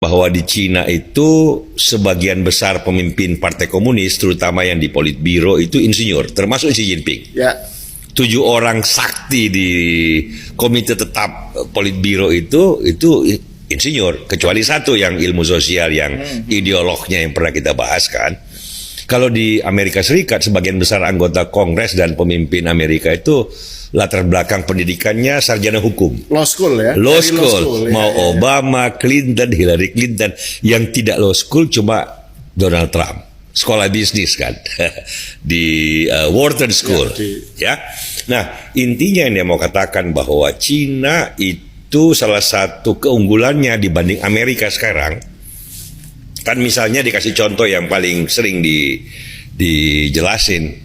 bahwa di Cina itu sebagian besar pemimpin partai komunis, terutama yang di Politbiro itu insinyur, termasuk Xi Jinping. Ya. 7 orang sakti di komite tetap Politbiro itu insinyur, kecuali satu yang ilmu sosial, yang ideolognya yang pernah kita bahas kan. Kalau di Amerika Serikat, sebagian besar anggota Kongres dan pemimpin Amerika itu latar belakang pendidikannya sarjana hukum. Law school ya? Law school. Mau ya. Obama, Clinton, Hillary Clinton. Yang tidak law school cuma Donald Trump. Sekolah bisnis kan. Di Wharton School. Ya. Nah, intinya yang dia mau katakan bahwa Cina itu salah satu keunggulannya dibanding Amerika sekarang. Kan misalnya dikasih contoh yang paling sering dijelasin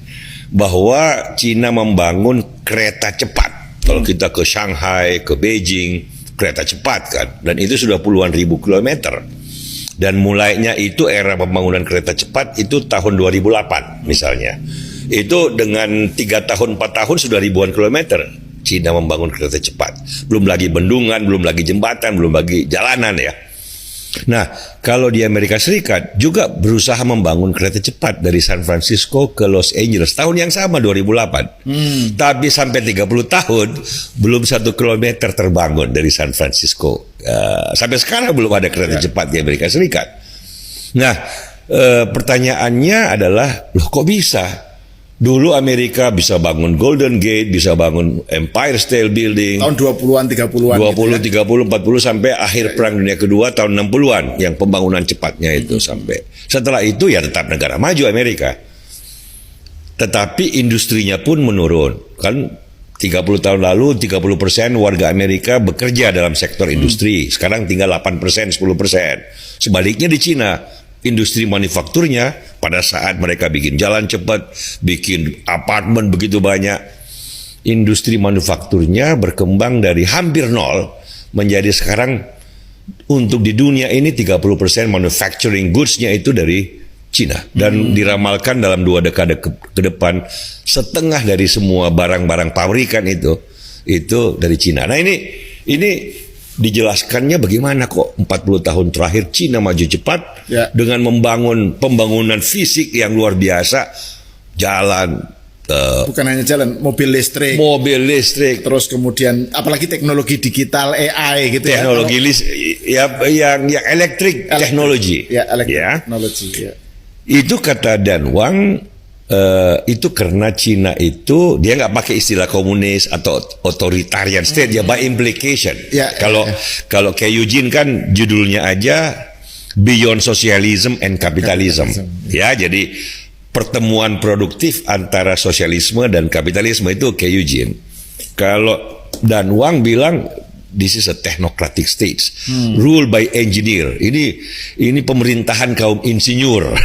bahwa Cina membangun kereta cepat. Kalau kita ke Shanghai, ke Beijing, kereta cepat kan, dan itu sudah puluhan ribu kilometer. Dan mulainya itu era pembangunan kereta cepat itu tahun 2008 misalnya. Itu dengan 3 tahun 4 tahun sudah ribuan kilometer Cina membangun kereta cepat. Belum lagi bendungan, belum lagi jembatan, belum lagi jalanan ya. Nah, kalau di Amerika Serikat juga berusaha membangun kereta cepat dari San Francisco ke Los Angeles tahun yang sama 2008. Tapi sampai 30 tahun belum 1 kilometer terbangun dari San Francisco. Sampai sekarang belum ada kereta cepat di Amerika Serikat. Nah, pertanyaannya adalah, loh kok bisa? Dulu Amerika bisa bangun Golden Gate, bisa bangun Empire State Building. Tahun 20-an, 30-an. 20, gitu ya? 30, 40 sampai akhir Perang Dunia Kedua tahun 60-an yang pembangunan cepatnya itu sampai. Setelah itu ya tetap negara maju Amerika. Tetapi industrinya pun menurun. Kan 30 tahun lalu 30% warga Amerika bekerja dalam sektor industri. Sekarang tinggal 8%, 10%. Sebaliknya di Cina, industri manufakturnya pada saat mereka bikin jalan cepat, bikin apartemen begitu banyak, industri manufakturnya berkembang dari hampir nol menjadi sekarang untuk di dunia ini 30% manufacturing goods-nya itu dari Cina. Dan diramalkan dalam 2 dekade ke depan setengah dari semua barang-barang pabrikan itu dari Cina. Nah ini dijelaskannya bagaimana kok 40 tahun terakhir Cina maju cepat dengan membangun pembangunan fisik yang luar biasa, jalan, bukan hanya jalan, mobil listrik, terus kemudian apalagi teknologi digital, AI gitu teknologi yang elektrik teknologi, teknologi. Itu kata Dan Wang. Itu karena Cina itu dia nggak pakai istilah komunis atau authoritarian state ya, by implication. Kalau kayak Eugene kan judulnya aja Beyond Socialism and Capitalism. Ya, jadi pertemuan produktif antara sosialisme dan kapitalisme itu kayak Eugene. Kalau Dan Wang bilang this is a technocratic state, ruled by engineer. Ini pemerintahan kaum insinyur.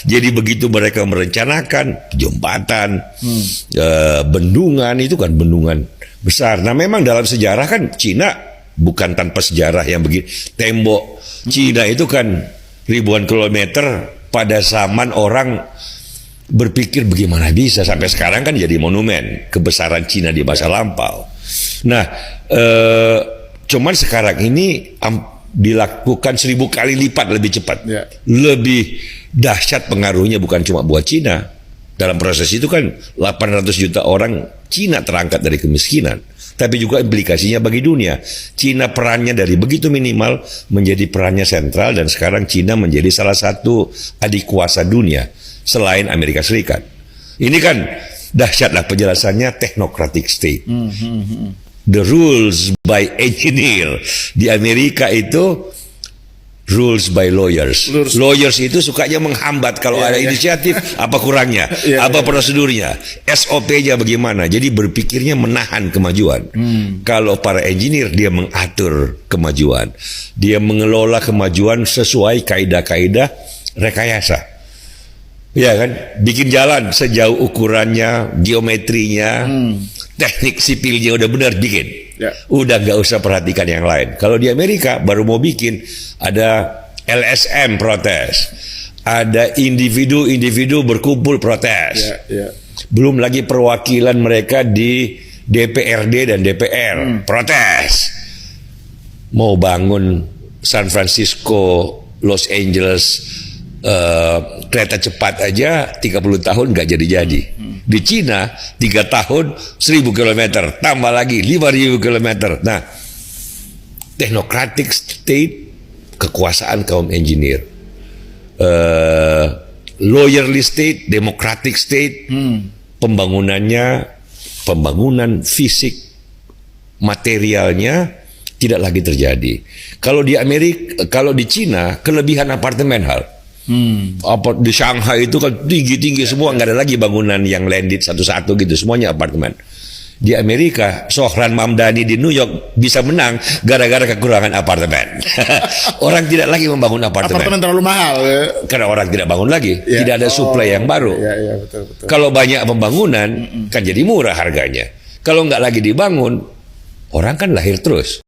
Jadi begitu mereka merencanakan jembatan, bendungan, itu kan bendungan besar. Nah memang dalam sejarah kan Cina bukan tanpa sejarah yang begini. Tembok Cina itu kan ribuan kilometer, pada zaman orang berpikir bagaimana bisa sampai sekarang kan jadi monumen kebesaran Cina di masa lampau. Nah, cuman sekarang ini dilakukan 1000 kali lipat lebih cepat, lebih dahsyat pengaruhnya bukan cuma buat Cina. Dalam proses itu kan 800 juta orang Cina terangkat dari kemiskinan, tapi juga implikasinya bagi dunia. Cina perannya dari begitu minimal menjadi perannya sentral, dan sekarang Cina menjadi salah satu adik kuasa dunia selain Amerika Serikat. Ini kan dahsyatlah penjelasannya, technocratic state. The rules by engineer. Di Amerika itu rules by lawyers. Lawyers itu sukanya menghambat kalau ada inisiatif. Apa kurangnya? Apa prosedurnya? SOP-nya bagaimana? Jadi berpikirnya menahan kemajuan. Kalau para engineer, dia mengatur kemajuan. Dia mengelola kemajuan sesuai kaidah-kaidah rekayasa. Ya kan, bikin jalan sejauh ukurannya, geometrinya, teknik sipilnya udah benar bikin. Udah nggak usah perhatikan yang lain. Kalau di Amerika baru mau bikin, ada LSM protes, ada individu berkumpul protes. Belum lagi perwakilan mereka di DPRD dan DPR protes. Mau bangun San Francisco, Los Angeles, kereta cepat aja 30 tahun nggak jadi-jadi. Di Cina 3 tahun 1.000 kilometer, tambah lagi 5.000 kilometer. Nah, technocratic state, kekuasaan kaum engineer, lawyerly state, democratic state, pembangunan fisik, materialnya tidak lagi terjadi. Kalau di Amerika, kalau di Cina, kelebihan apartemen hal. Di Shanghai itu kan tinggi-tinggi semua, nggak ada lagi bangunan yang landed satu-satu gitu, semuanya apartemen. Di Amerika, Sohran Mamdani di New York bisa menang gara-gara kekurangan apartemen. Orang tidak lagi membangun apartemen. Apartemen terlalu mahal. Karena orang tidak bangun lagi, tidak ada supply yang baru. Betul. Kalau banyak pembangunan, kan jadi murah harganya. Kalau nggak lagi dibangun, orang kan lahir terus.